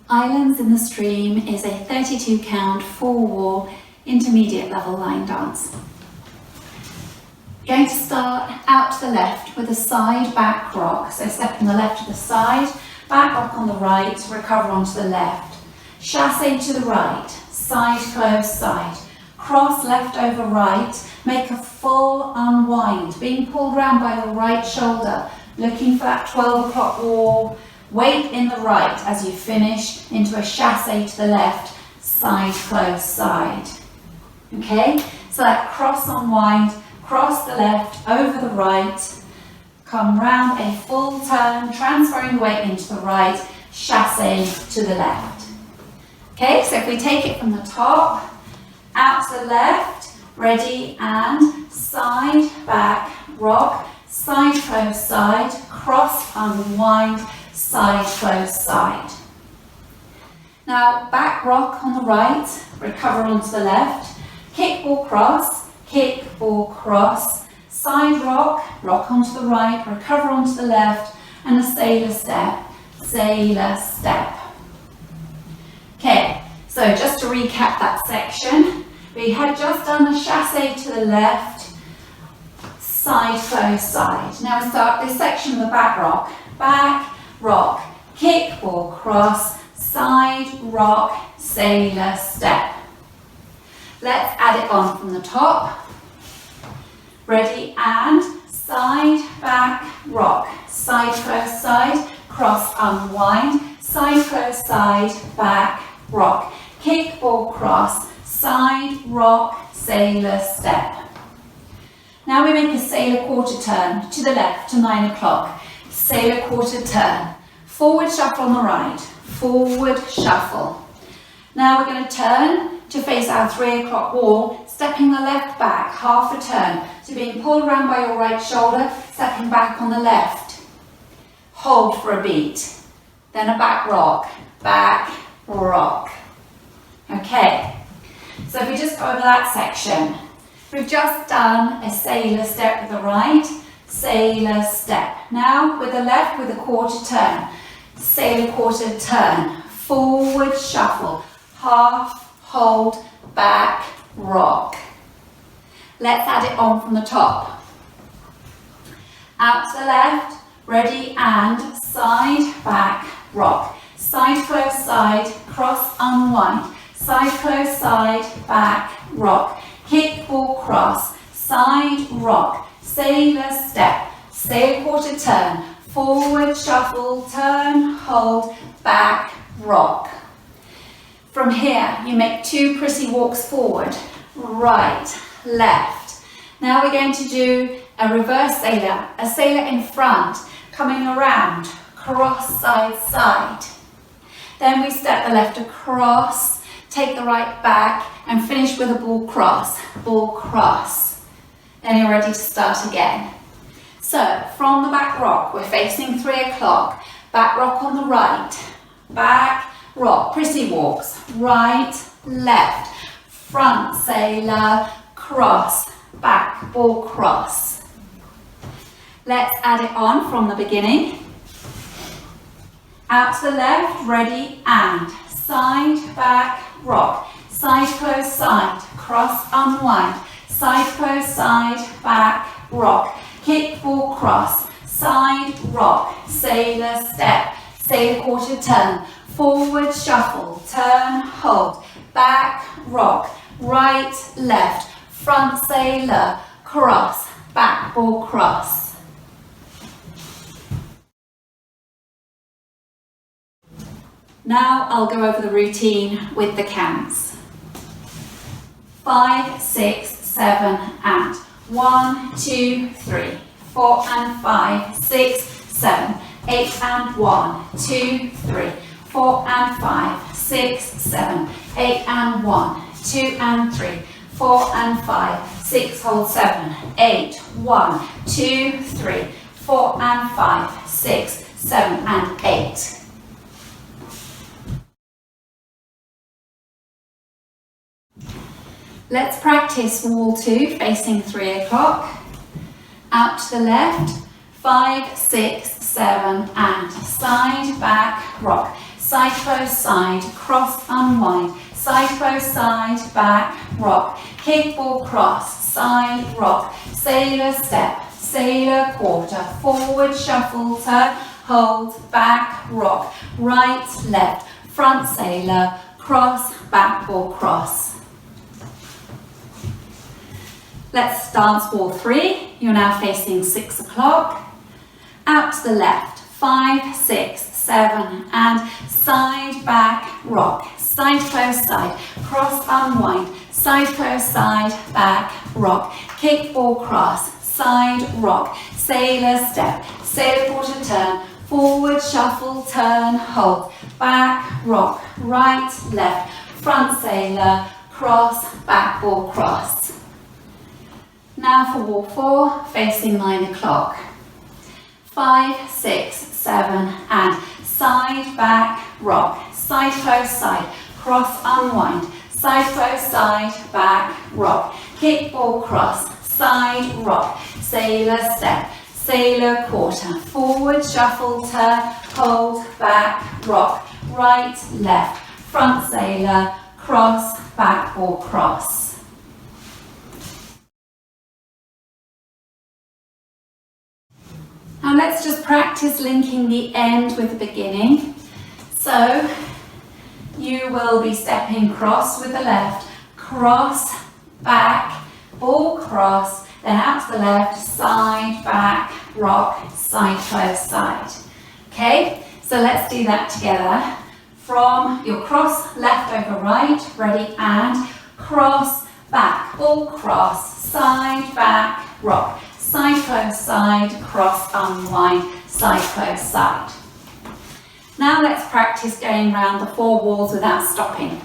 Islands in the Stream is a 32 count, 4-wall, intermediate level line dance. Going to start out to the left with a side back rock. So step on the left to the side, back rock on the right, recover onto the left. Chassé to the right, side close side. Cross left over right, make a full unwind, being pulled round by your right shoulder, looking for that 12 o'clock wall. Weight in the right as you finish into a chassé to the left, side close side. Okay, so that cross unwind, cross the left over the right, come round a full turn, transferring the weight into the right, chassé to the left. Okay, so if we take it from the top, out to the left, ready, and side, back, rock, side, close, side, cross, unwind, side, close, side. Now, back rock on the right, recover onto the left, kick, ball, cross, side rock, rock onto the right, recover onto the left, and a sailor step, sailor step. Okay, so just to recap that section, we had just done the chassé to the left, side, close, side. Now we start this section of the back rock, kick, ball, cross, side, rock, sailor, step. Let's add it on from the top. Ready, and side, back, rock, side, close, side, cross, unwind, side, close, side, back, rock, kick, ball, cross, side, rock, sailor, step. Now we make a sailor quarter turn to the left to 9 o'clock. Sailor quarter turn. Forward shuffle on the right. Forward shuffle. Now we're going to turn to face our 3 o'clock wall, stepping the left back, half a turn. So being pulled around by your right shoulder, stepping back on the left. Hold for a beat. Then a back rock. Okay. So if we just go over that section, we've just done a sailor step with the right, sailor step. Now with the left with a quarter turn, sailor quarter turn, forward shuffle, half, hold, back, rock. Let's add it on from the top. Out to the left, ready, and side, back, rock. Side, close, side, cross, unwind. Side, close, side, back, rock. Kick, ball, cross, side, rock, sailor step, sailor quarter turn, forward shuffle, turn, hold, back, rock. From here, you make 2 prissy walks forward, right, left. Now we're going to do a reverse sailor, a sailor in front, coming around, cross, side, side. Then we step the left across, take the right back, and finish with a ball cross. Then you're ready to start again. So from the back rock, we're facing 3 o'clock, back rock on the right, back rock, prissy walks, right, left, front sailor, cross, back, ball cross. Let's add it on from the beginning. Out to the left, ready, and side, back, rock. Side, close, side, cross, unwind. Side, close, side, back, rock. Kick, ball, cross. Side, rock. Sailor step. Sailor quarter turn. Forward shuffle. Turn, hold. Back, rock. Right, left. Front sailor. Cross. Back, ball, cross. Now I'll go over the routine with the counts. 5, 6, 7, and 1, 2, 3, 4, and 5, 6, 7, 8, and 1, 2, 3, 4, and 5, 6, 7, 8, and 1, 2, and 3, 4, and 5, 6, hold 7, 8, 1, 2, 3, 4, and 5, 6, 7, and 8. Let's practice wall 2 facing 3 o'clock. Out to the left, 5, 6, 7, and side, back, rock. side close side, cross unwind, side close side, back, rock, kickball cross, side rock, sailor step, sailor quarter, forward shuffle turn, hold, back, rock, right, left, front sailor, cross, backboard cross. Let's dance wall 3. You're now facing 6 o'clock. Out to the left, 5, 6, 7, and side, back, rock, side close side, cross unwind, side close side, back, rock, kickball cross, side rock, sailor step, sailor quarter turn, forward shuffle turn, hold, back, rock, right, left, front sailor, cross, backboard cross. Now for wall 4, facing 9 o'clock. 5, 6, 7, and side, back, rock, side close side, cross unwind, side close side, back, rock, kickball cross, side rock, sailor step, sailor quarter, forward shuffle turn, hold, back, rock, right, left, front sailor, cross, backboard cross. Now let's just practice linking the end with the beginning. So you will be stepping cross with the left, cross, back, ball cross, then out to the left, side, back, rock, side, close, side. Okay, so let's do that together. From your cross, left over right, ready, and cross, back, ball cross, side, back, rock, side, close, side, cross, unwind, side, close, side. Now let's practice going around the 4 walls without stopping.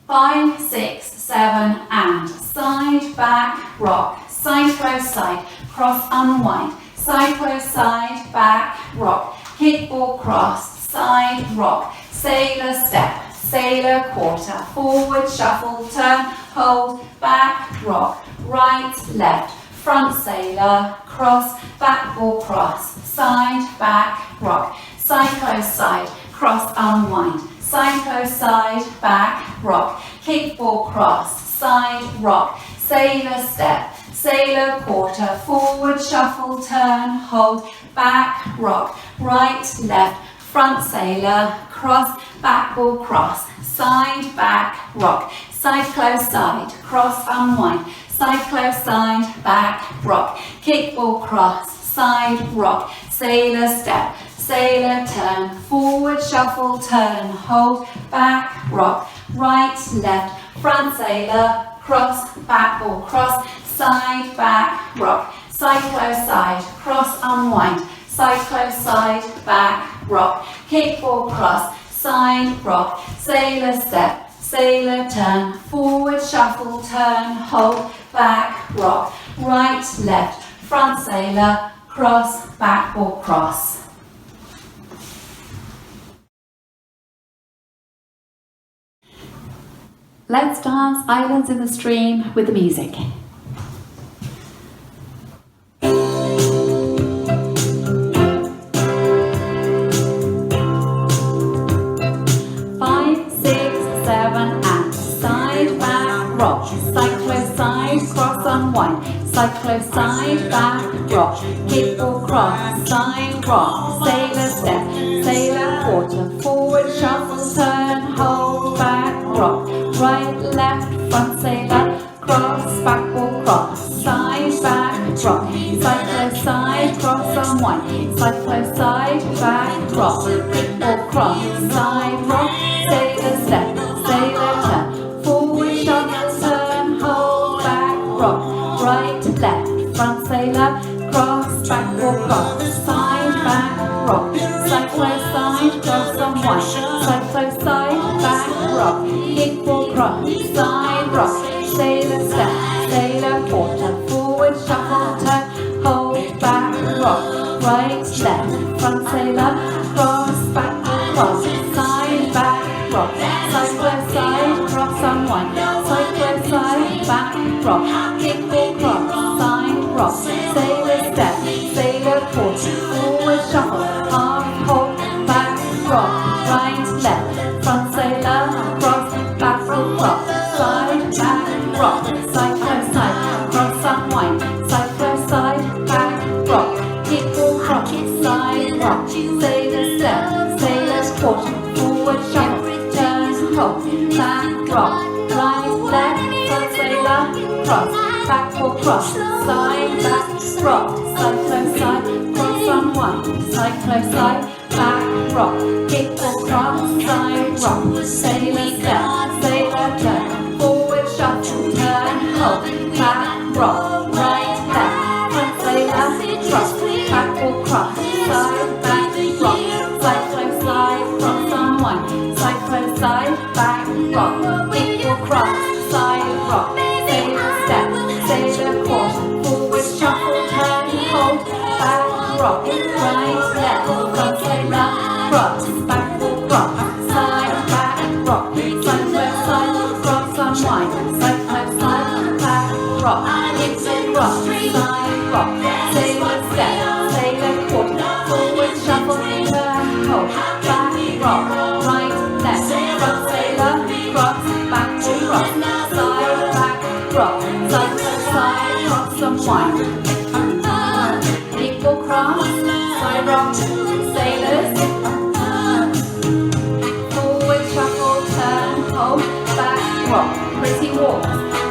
5, 6, 7, and side, back, rock, side, close, side, cross, unwind, side, close, side, back, rock, kickball cross, side, rock, sailor step, sailor quarter, forward shuffle turn, hold, back, rock, right, left, front sailor, cross, backboard cross, side, back, rock, side, close, side, cross, unwind, side, close, side, back, rock, kickball cross, side, rock, sailor step, sailor quarter, forward shuffle turn, hold, back, rock, right, left, front sailor, cross, backboard cross, side, back, rock, side, close, side, cross, unwind, side, close, side, back, rock, kickball cross, side, rock, sailor step, sailor turn, forward shuffle turn, hold, back, rock, right, left, front sailor, cross, backboard cross, side, back, rock, side, close, side, cross, unwind, side, close, side, back, rock, kickball cross, side, rock, sailor step, sailor turn, forward shuffle turn, hold, back, rock, right, left, front sailor, cross, backboard cross. Let's dance Islands in the Stream with the music. 5, 6, 7, and side, back, rock, side, close, side, cross, unwind, side, close, side, back, rock, kickball cross, side, rock, sailor step, sailor quarter, forward shuffle turn, hold, back, rock, right, left, front sailor, cross, backboard cross, side, back, rock, side, close, side, cross, unwind, side, close, side, back, rock, kickball cross, side, rock, sailor step, sailor turn, forward shuffle turn, hold, back, rock, right, left, front sailor, cross, backboard cross, side, back, rock, side, close, side, cross, unwind, side, close, side, back, rock, kickball cross, side, rock, sailor step, sailor quarter, forward shuffle turn, hold, back, rock, right, left, front sailor, cross, backboard cross, side, back, rock, side, close, side, cross, unwind, side, close, side, back, rock, kickball cross, side, rock, sailor step, sailor quarter, forward shuffle, half, hold, rock, side close side, cross unwind, side close side, back rock, kick or rock, side rock, sailor step, sailor quarter, forward shuffle, turn hold, back rock, right left, front sailor, cross, back or cross, side back rock, side close side, cross unwind, side close side, back rock, kick or cross, side rock, sailor step, sailor turn, forward shuffle, turn hold, back rock, right left, front sailor, cross, back or cross, side back rock, side close side, cross unwind, side close side, back rock, kick or cross, side rock, sailor step, sailor quarter, forward shuffle, turn hold, back rock, right left, front sailor, cross, back or cross, side back rock, side close side, cross unwind, side close side, back rock, kick or cross, side rock, sailor step, sailor quarter, forward shuffle, turn hold, back rock, right left, front sailor, cross, back or cross, side back rock, side close side, cross unwind, kick or cross, side rock, sailors, forward shuffle, turn hold, back rock, pretty walk,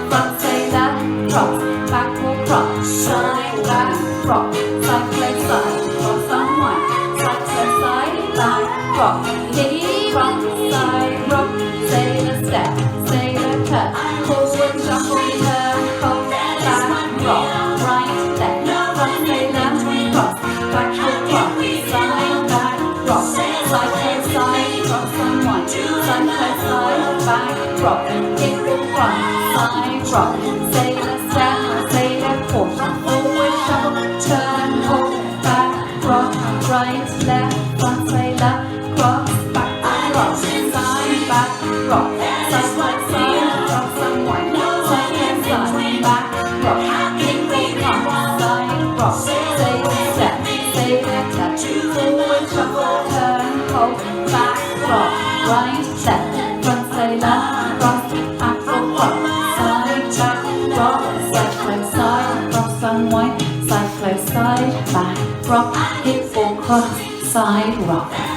front sailor, cross, back or cross, side back rock, side close side, cross unwind, side close side, back rock, kick front side rock, sailor step, sailor turn, forward shuffle, turn hold, back rock, right left, front sailor, cross, back or cross, side back rock, side close side, cross unwind, side close side, back rock, kick or cross, side rock, sailor step, sailor quarter, forward shuffle, turn hold, back rock, right left, front sailor, cross, back or cross, side back rock, side close side, cross unwind, side close side, back rock, kick or cross, side rock, sailor step, sailor touch, forward shuffle, turn hold, back rock, right left, front sailor, cross, back or cross, side back rock, side close side, cross unwind, side close side, back rock, kick or cross, side rock.